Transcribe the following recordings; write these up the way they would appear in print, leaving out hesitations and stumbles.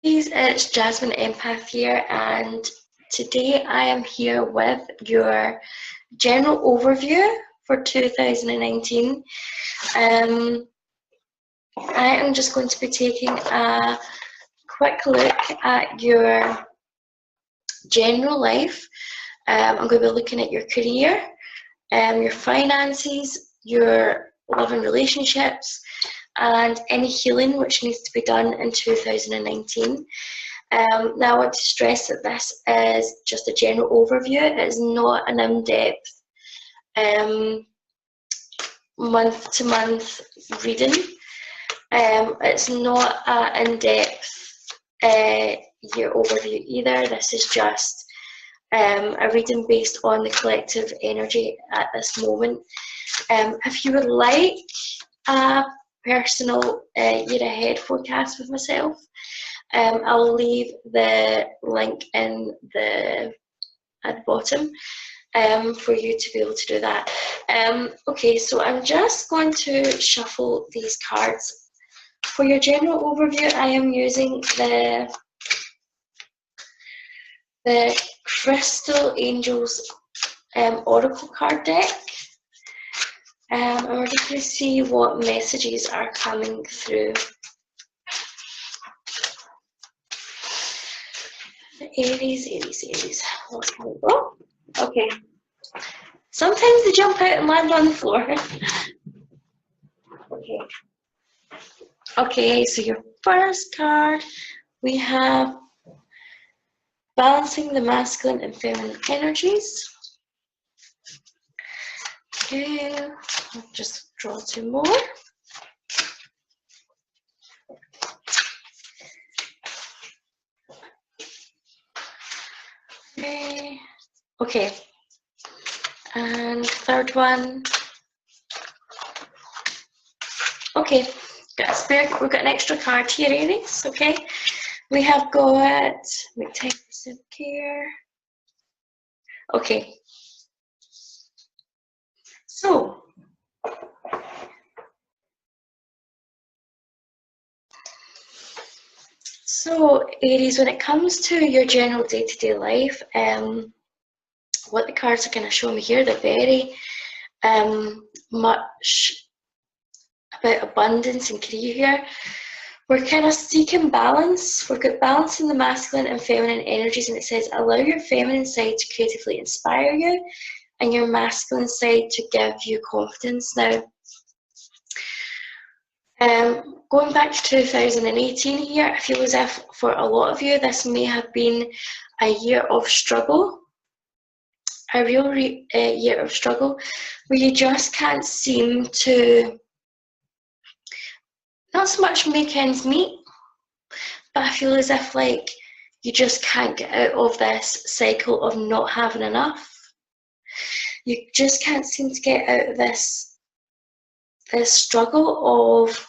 It's Jasmine Empath here, and today I am here with your general overview for 2019. I am just going to be taking a quick look at your general life. I'm going to be looking at your career, your finances, your love and relationships, and any healing which needs to be done in 2019. Now I want to stress that this is just a general overview. It is not an in-depth month-to-month reading. It's not an in-depth year overview either. This is just a reading based on the collective energy at this moment. If you would like a personal year ahead forecast with myself, I'll leave the link at the bottom for you to be able to do that. Okay, so I'm just going to shuffle these cards. For your general overview, I am using the Crystal Angels Oracle card deck. And we're just going to see what messages are coming through. Aries. What's coming? Oh, okay. Sometimes they jump out and land on the floor. Okay. Okay, so your first card, we have balancing the masculine and feminine energies. Okay, I'll just draw two more. Okay, and third one. Okay, we've got an extra card here, Aries. Okay, we have got make time for self-care. Okay, so Aries, when it comes to your general day-to-day life, what the cards are going to show me here, they're very much about abundance and career here. We're kind of seeking balance. We've got balance in the masculine and feminine energies, and it says allow your feminine side to creatively inspire you and your masculine side to give you confidence. Now, going back to 2018 here, I feel as if for a lot of you this may have been a year of struggle, a real year of struggle, where you just can't seem to not so much make ends meet, but I feel as if like you just can't get out of this cycle of not having enough. You just can't seem to get out of this struggle of,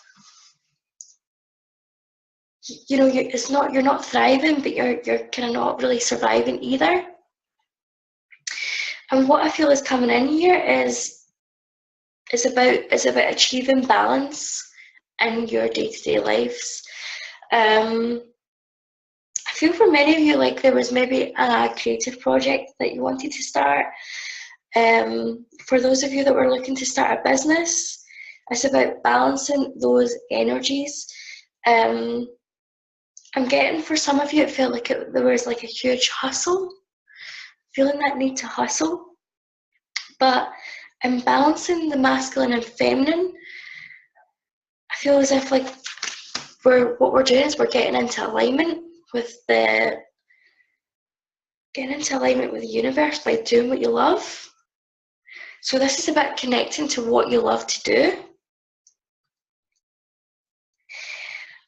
you know, you're not thriving, but you're kind of not really surviving either. And what I feel is coming in here is about achieving balance in your day-to-day lives. I feel for many of you like there was maybe a creative project that you wanted to start. For those of you that were looking to start a business, it's about balancing those energies. I'm getting for some of you, it felt like there was like a huge hustle, feeling that need to hustle. But in balancing the masculine and feminine, I feel as if like what we're doing is we're getting into alignment with the universe by doing what you love. So this is about connecting to what you love to do.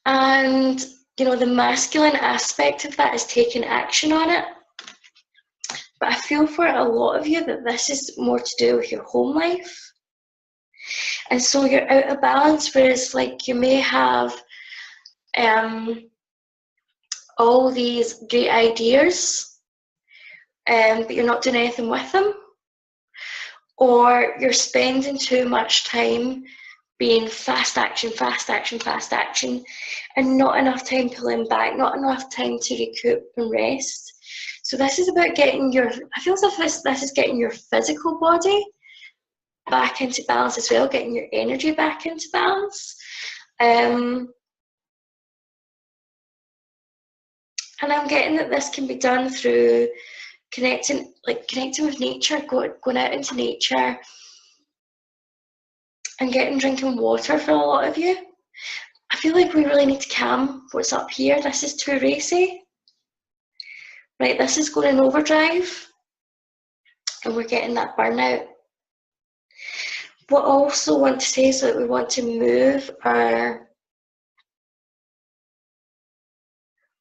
And, you know, the masculine aspect of that is taking action on it. But I feel for a lot of you that this is more to do with your home life. And so you're out of balance, whereas like you may have all these great ideas, but you're not doing anything with them. Or you're spending too much time being fast action, fast action, fast action, and not enough time pulling back, not enough time to recoup and rest. So this is about getting your, I feel as if this is getting your physical body back into balance as well, getting your energy back into balance. And I'm getting that this can be done through connecting with nature, going out into nature and drinking water for a lot of you. I feel like we really need to calm what's up here. This is too racy. Right, this is going in overdrive and we're getting that burnout. What I also want to say is that we want to move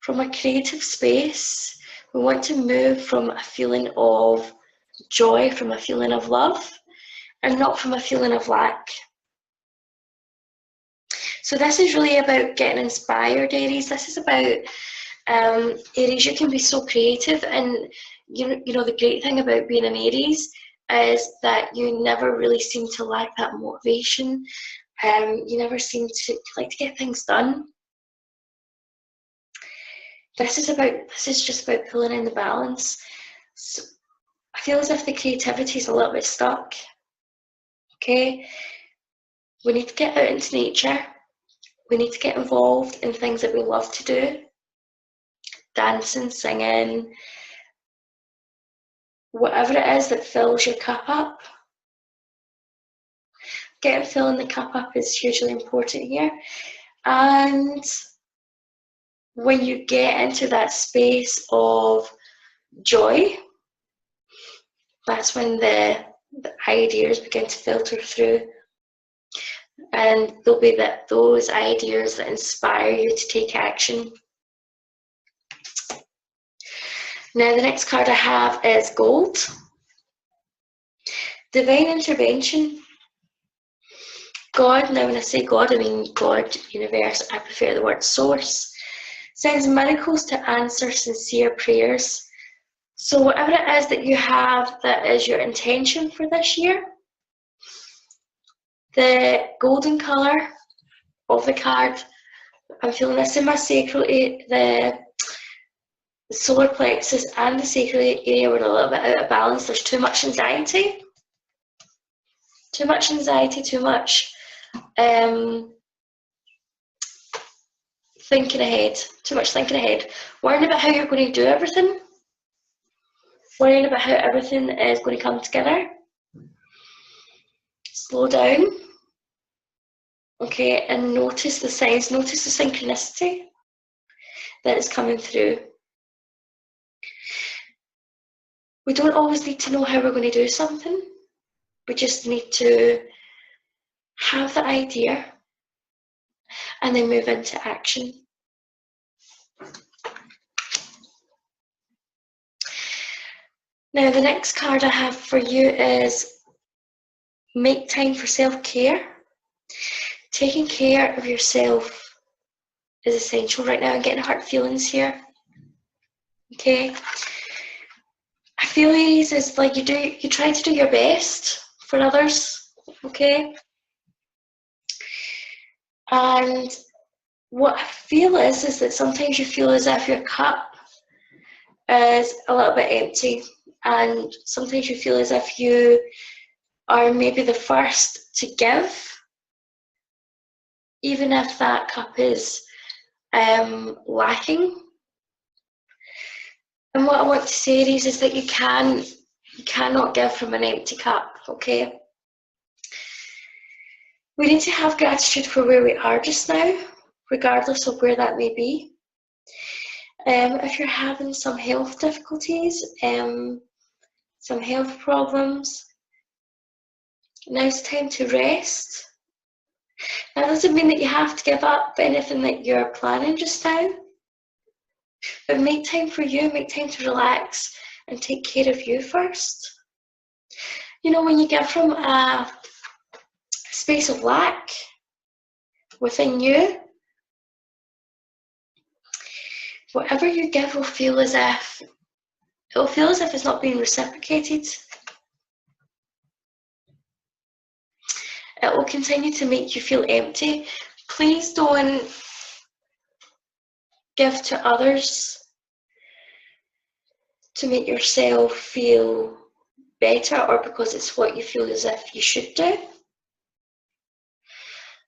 from a creative space. We want to move from a feeling of joy, from a feeling of love, and not from a feeling of lack. So this is really about getting inspired, Aries. This is about, Aries, you can be so creative, and you know the great thing about being an Aries is that you never really seem to lack that motivation. You never seem to like to get things done. This is just about pulling in the balance. So I feel as if the creativity is a little bit stuck. Okay, we need to get out into nature. We need to get involved in things that we love to do. Dancing, singing, whatever it is that fills your cup up. Filling the cup up is hugely important here. And when you get into that space of joy, that's when the ideas begin to filter through. And there'll be those ideas that inspire you to take action. Now the next card I have is Gold. Divine intervention. God, now when I say God, I mean God, universe, I prefer the word source, sends miracles to answer sincere prayers. So whatever it is that you have that is your intention for this year, the golden colour of the card, I'm feeling this in my sacral, the solar plexus and the sacral area were a little bit out of balance. There's too much anxiety, too much thinking ahead, worrying about how you're going to do everything, worrying about how everything is going to come together. Slow down, okay, and notice the signs, notice the synchronicity that is coming through. We don't always need to know how we're going to do something. We just need to have the idea and then move into action. Now the next card I have for you is make time for self-care. Taking care of yourself is essential right now. I'm getting hurt feelings here. Okay. I feel, Aries, is like you try to do your best for others. Okay. And what I feel is that sometimes you feel as if your cup is a little bit empty, and sometimes you feel as if you are maybe the first to give, even if that cup is lacking. And what I want to say, Aries, is that you cannot give from an empty cup, okay? We need to have gratitude for where we are just now, regardless of where that may be. If you're having some health difficulties, some health problems, now's time to rest. That doesn't mean that you have to give up anything that you're planning just now, but make time for you, make time to relax and take care of you first. You know, when you give from a space of lack within you, whatever you give will feel as if it's not being reciprocated. It will continue to make you feel empty. Please don't give to others to make yourself feel better or because it's what you feel as if you should do.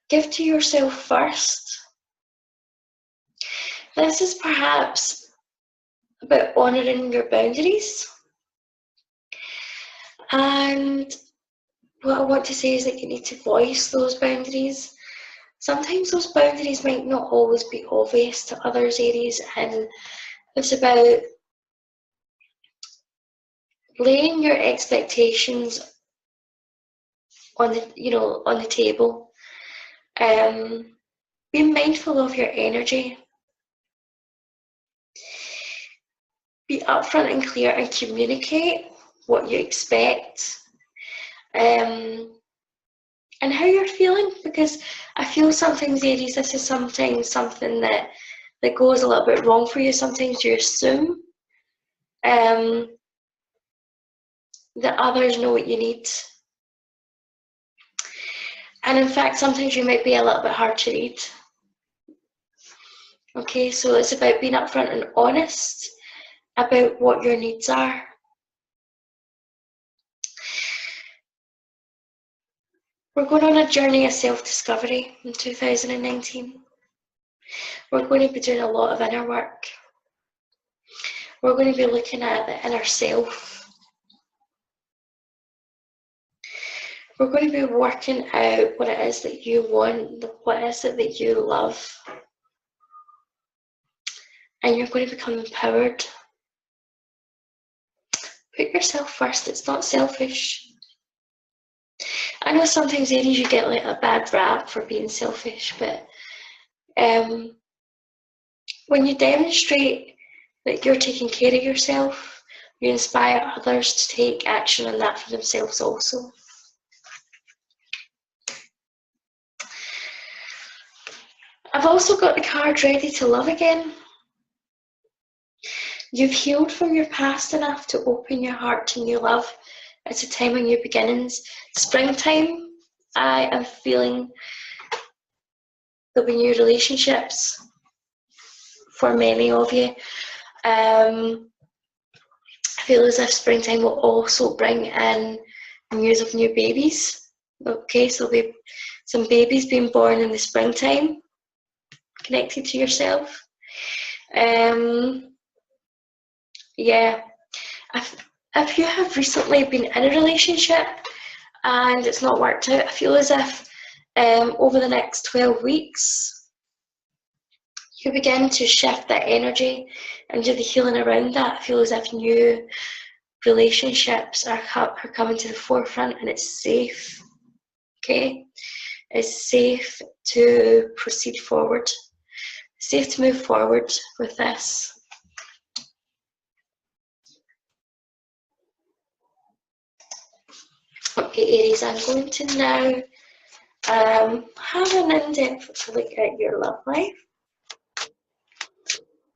Give to yourself first. This is perhaps about honouring your boundaries. And what I want to say is that you need to voice those boundaries. Sometimes those boundaries might not always be obvious to others, Aries, and it's about laying your expectations on the table. Be mindful of your energy. Be upfront and clear and communicate what you expect. And how you're feeling, because I feel sometimes, Aries, this is sometimes something that goes a little bit wrong for you. Sometimes you assume that others know what you need. And in fact, sometimes you might be a little bit hard to read. Okay, so it's about being upfront and honest about what your needs are. We're going on a journey of self-discovery in 2019. We're going to be doing a lot of inner work. We're going to be looking at the inner self. We're going to be working out what it is that you want, what is it that you love. And you're going to become empowered. Put yourself first, it's not selfish. I know sometimes, Aries, you get like a bad rap for being selfish, but when you demonstrate that you're taking care of yourself, you inspire others to take action on that for themselves also. I've also got the card Ready to Love Again. You've healed from your past enough to open your heart to new love. It's a time of new beginnings. Springtime, I am feeling there'll be new relationships for many of you. I feel as if springtime will also bring in news of new babies. Okay, so there'll be some babies being born in the springtime, connected to yourself. Yeah, if you have recently been in a relationship and it's not worked out, I feel as if over the next 12 weeks, you begin to shift that energy and do the healing around that. I feel as if new relationships are coming to the forefront and it's safe, okay? It's safe to proceed forward. Safe to move forward with this. Okay, Aries, I'm going to now have an in-depth look at your love life.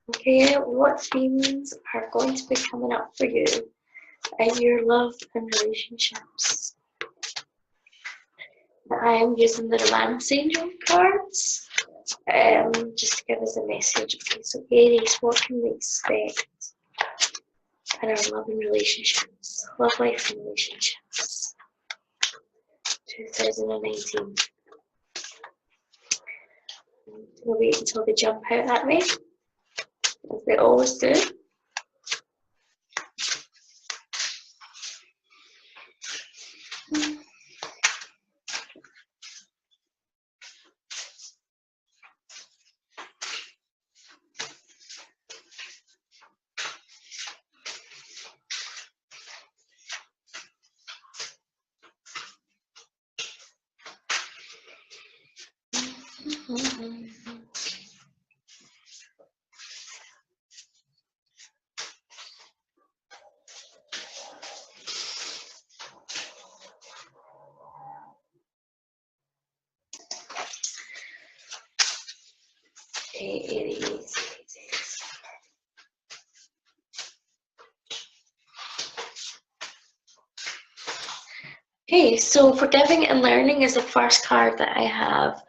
Okay, what themes are going to be coming up for you in your love and relationships? I am using the Romance Angel cards just to give us a message. Okay, so Aries, what can we expect in our love and relationships? Love life and relationships. 2019. We'll wait until they jump out at me, as they always do. Okay, Aries. Okay, so forgiving and learning is the first card that I have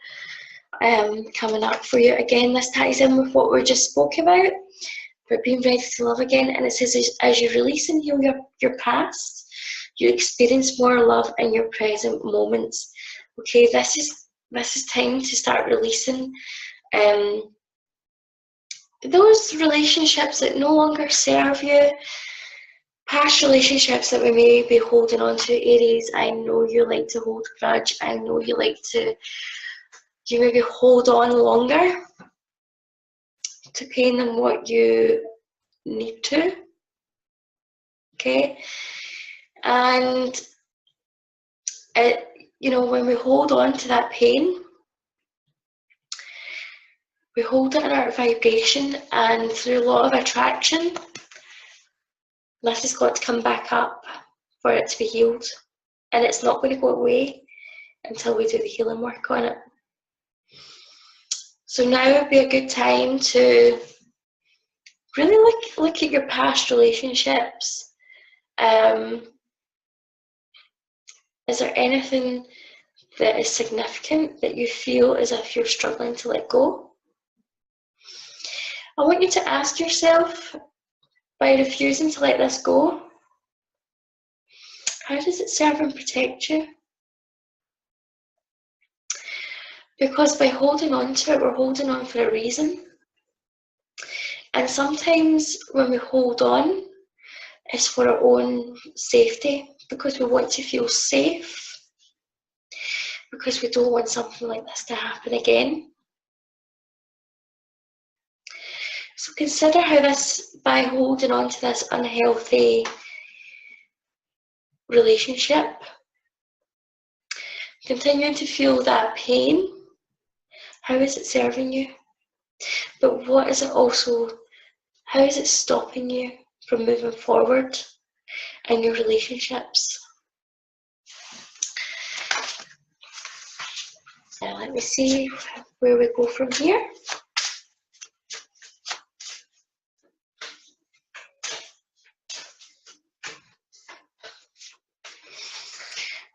coming up for you. Again, this ties in with what we just spoke about being ready to love again. And it says, as you release and heal your past, you experience more love in your present moments. Okay, this is time to start releasing those relationships that no longer serve you, past relationships that we may be holding on to. Aries, I know you like to hold a grudge. I know you maybe hold on longer to pain than what you need to. Okay, and when we hold on to that pain, we hold it in our vibration, and through law of attraction, this has got to come back up for it to be healed, and it's not going to go away until we do the healing work on it. So now would be a good time to really look at your past relationships. Is there anything that is significant that you feel as if you're struggling to let go? I want you to ask yourself, by refusing to let this go, how does it serve and protect you? Because by holding on to it, we're holding on for a reason. And sometimes when we hold on, it's for our own safety, because we want to feel safe, because we don't want something like this to happen again. So consider how this, by holding on to this unhealthy relationship, continuing to feel that pain, how is it serving you? But what is it also, how is it stopping you from moving forward in your relationships? Now let me see where we go from here.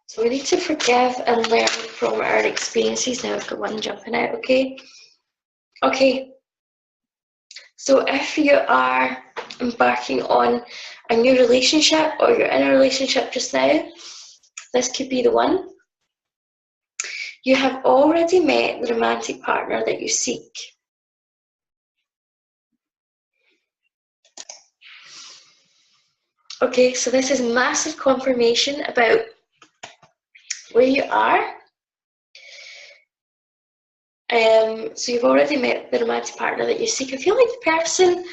So we need to forgive and learn from our experiences. Now I've got one jumping out, okay? Okay, so if you are embarking on a new relationship, or you're in a relationship just now, this could be the one. You have already met the romantic partner that you seek. Okay, so this is massive confirmation about where you are. So you've already met the romantic partner that you seek. I feel like the person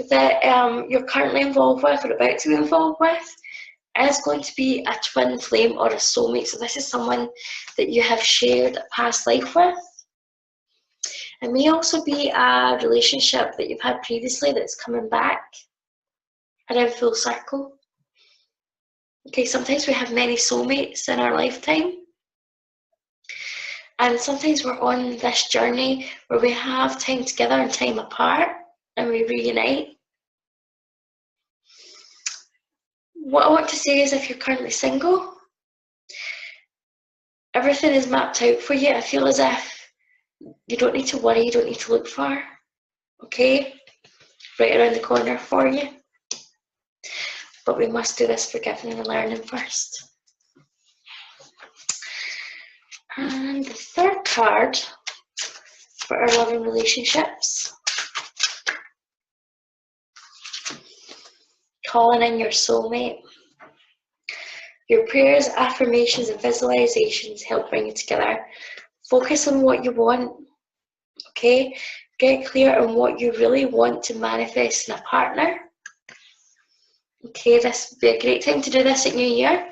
that you're currently involved with, or about to be involved with, is going to be a twin flame or a soulmate. So this is someone that you have shared a past life with. It may also be a relationship that you've had previously that's coming back around full circle. Okay, sometimes we have many soulmates in our lifetime. And sometimes we're on this journey where we have time together and time apart, and we reunite. What I want to say is, if you're currently single, everything is mapped out for you. I feel as if you don't need to worry, you don't need to look far. Okay? Right around the corner for you. But we must do this forgiving and learning first. And the third card for our loving relationships, calling in your soulmate. Your prayers, affirmations, and visualizations help bring it together. Focus on what you want, okay? Get clear on what you really want to manifest in a partner. Okay, this would be a great time to do this at New Year.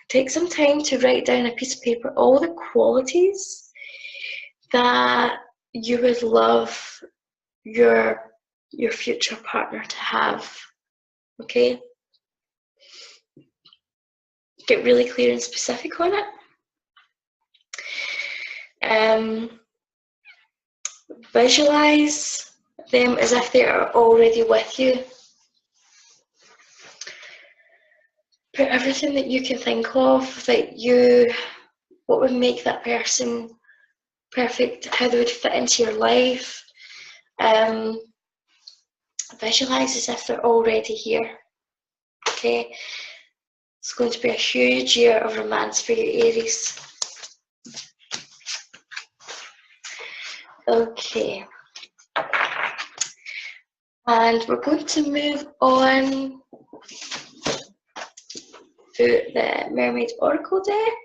Take some time to write down a piece of paper all the qualities that you would love your future partner to have, okay? Get really clear and specific on it. Visualize them as if they are already with you. put everything that you can think of what would make that person perfect, how they would fit into your life. Visualize as if they're already here. Okay, it's going to be a huge year of romance for you, Aries. Okay, and we're going to move on to the Mermaid Oracle deck.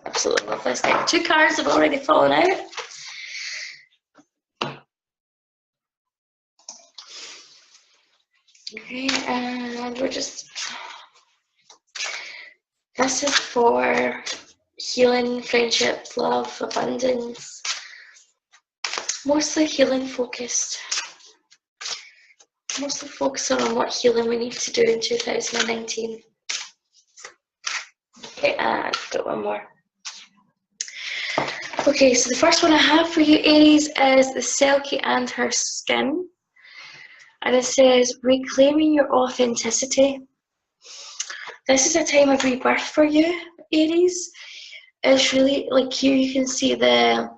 Absolutely love this deck. 2 cards have already fallen out. Okay, and we're just... This is for healing, friendships, love, abundance. Mostly healing focused. Mostly focusing on what healing we need to do in 2019. Okay, and I've got one more. Okay, so the first one I have for you, Aries, is the Selkie and her skin. And it says, reclaiming your authenticity. This is a time of rebirth for you, Aries. It's really, like here you can see the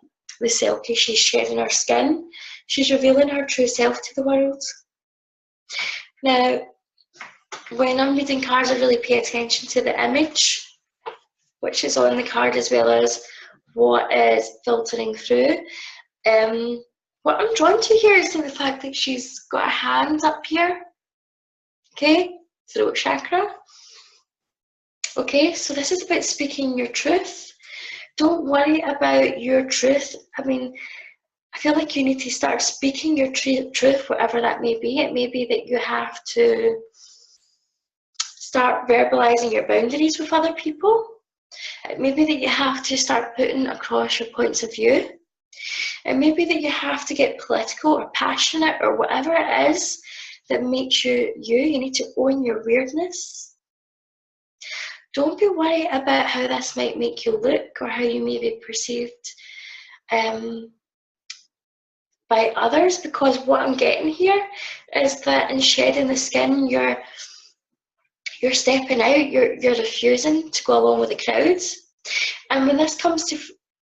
Selkie, she's shedding her skin. She's revealing her true self to the world. Now, when I'm reading cards, I really pay attention to the image, which is on the card, as well as what is filtering through. What I'm drawn to here is the fact that she's got a hand up here, okay, throat chakra. Okay, so this is about speaking your truth. Don't worry about your truth. I mean, I feel like you need to start speaking your truth, whatever that may be. It may be that you have to start verbalizing your boundaries with other people. It may be that you have to start putting across your points of view. It may be that you have to get political or passionate or whatever it is that makes you you. You need to own your weirdness. Don't be worried about how this might make you look or how you may be perceived by others, because what I'm getting here is that in shedding the skin, you're stepping out, you're refusing to go along with the crowds. And when this comes to,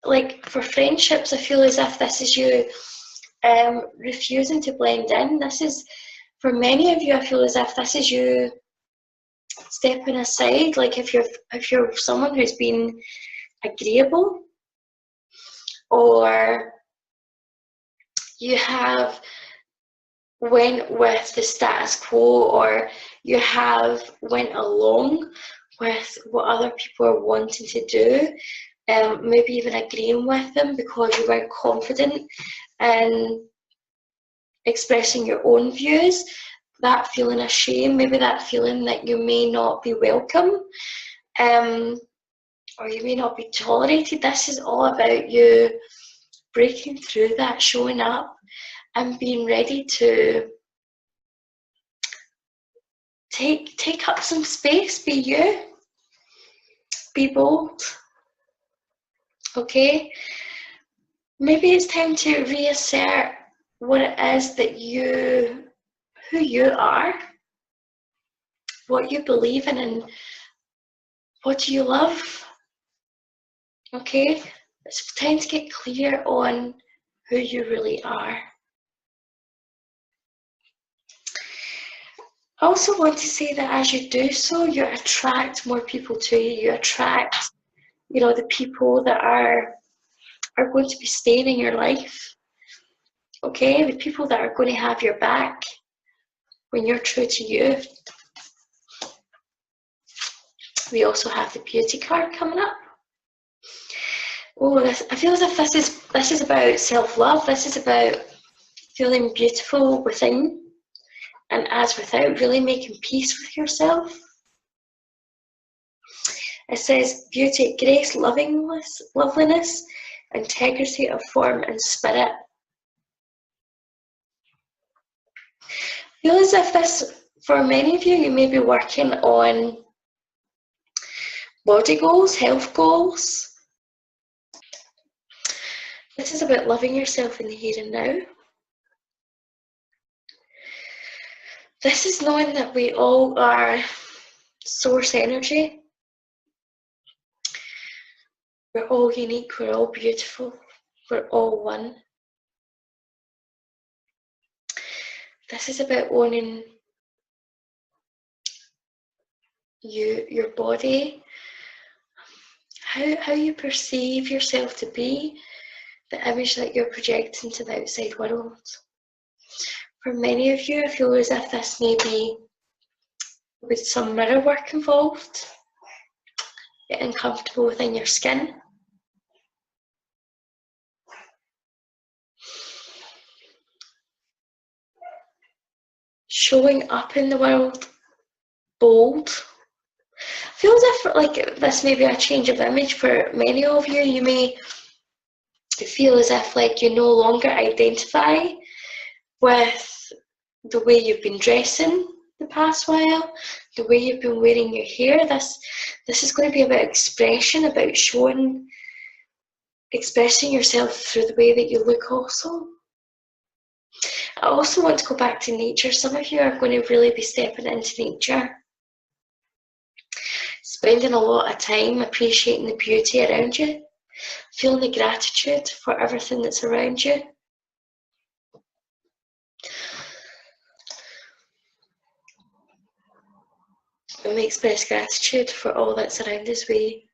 like, for friendships, I feel as if this is you refusing to blend in. This is, for many of you, I feel as if this is you stepping aside. Like if you're someone who's been agreeable, or you have went with the status quo, or you have went along with what other people are wanting to do, maybe even agreeing with them because you weren't confident in expressing your own views. That feeling of shame, maybe that feeling that you may not be welcome, or you may not be tolerated. This is all about you breaking through that, showing up and being ready to take up some space. Be you, be bold. Okay, maybe it's time to reassert what it is that who you are, what you believe in, and what you love. Okay, it's time to get clear on who you really are. I also want to say that as you do so, you attract more people to you. You attract, the people that are going to be staying in your life. Okay, the people that are going to have your back when you're true to you. We also have the beauty card coming up. Oh, I feel as if this is about self-love. This is about feeling beautiful within and as without, really making peace with yourself. It says beauty, grace, loveliness, integrity of form and spirit. I feel as if this, for many of you, you may be working on body goals, health goals. This is about loving yourself in the here and now. This is knowing that we all are source energy. We're all unique, we're all beautiful, we're all one. This is about owning you, your body, how you perceive yourself to be, the image that you're projecting to the outside world. For many of you, I feel as if this may be with some mirror work involved, getting comfortable within your skin. Showing up in the world bold. I feel as if like this may be a change of image for many of you. You may feel as if like you no longer identify with the way you've been dressing the past while, the way you've been wearing your hair. This is going to be about expression, about expressing yourself through the way that you look also. I also want to go back to nature. Some of you are going to really be stepping into nature, spending a lot of time appreciating the beauty around you, feeling the gratitude for everything that's around you. And we express gratitude for all that's around us. We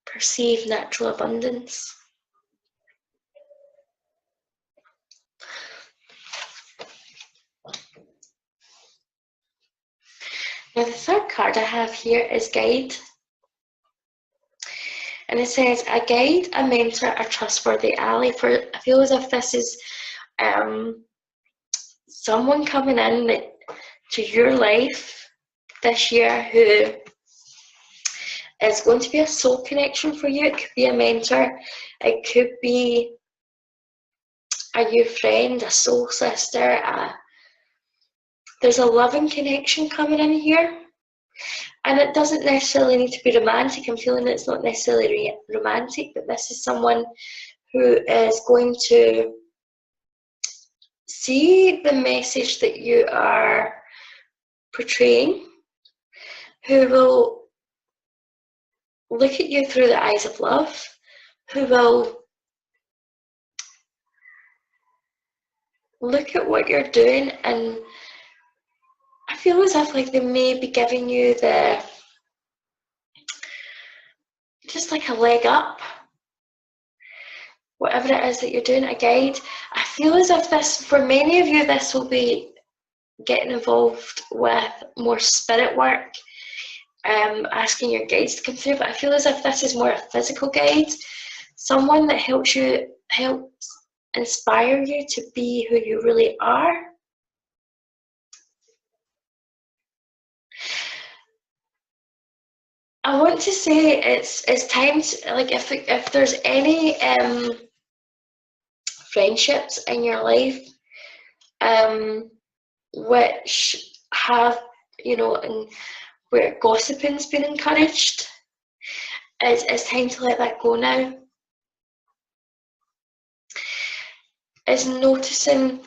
perceive natural abundance. Now the third card I have here is Guide. And it says, a guide, a mentor, a trustworthy ally. I feel as if this is someone coming in to your life this year who is going to be a soul connection for you. It could be a mentor. It could be a new friend, a soul sister. There's a loving connection coming in here. And it doesn't necessarily need to be romantic. I'm feeling it's not necessarily romantic, but this is someone who is going to see the message that you are portraying, who will look at you through the eyes of love, who will look at what you're doing, and I feel as if like they may be giving you just like a leg up, whatever it is that you're doing, a guide. I feel as if this, for many of you, this will be getting involved with more spirit work, asking your guides to come through, but I feel as if this is more a physical guide, someone that helps inspire you to be who you really are. I want to say it's time to, like, if there's any friendships in your life which have, and where gossiping's been encouraged, it's time to let that go now. It's noticing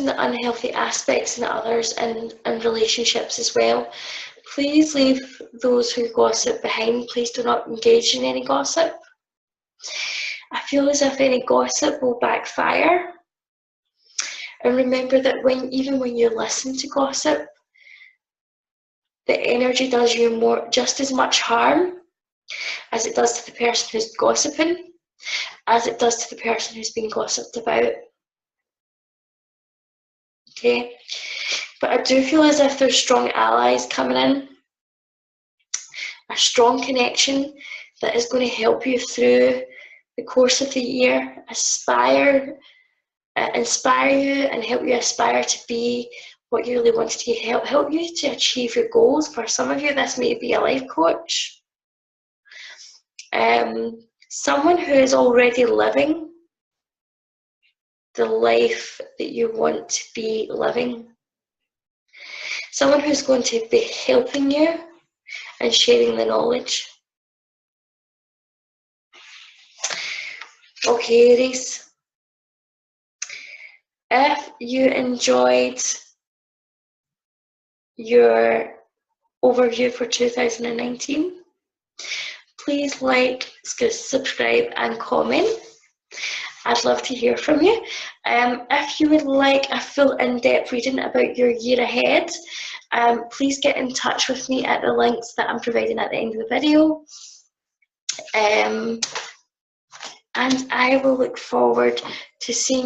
the unhealthy aspects in others and relationships as well. Please leave those who gossip behind. Please do not engage in any gossip. I feel as if any gossip will backfire. And remember that even when you listen to gossip, the energy does you just as much harm as it does to the person who's gossiping, as it does to the person who's being gossiped about. Okay, but I do feel as if there's strong allies coming in, a strong connection that is going to help you through the course of the year, inspire you and help you aspire to be what you really want to be, help you to achieve your goals. For some of you, this may be a life coach, someone who is already living the life that you want to be living, someone who's going to be helping you and sharing the knowledge. Okay, Aries, if you enjoyed your overview for 2019, please like, subscribe and comment. I'd love to hear from you. If you would like a full in-depth reading about your year ahead, please get in touch with me at the links that I'm providing at the end of the video. And I will look forward to seeing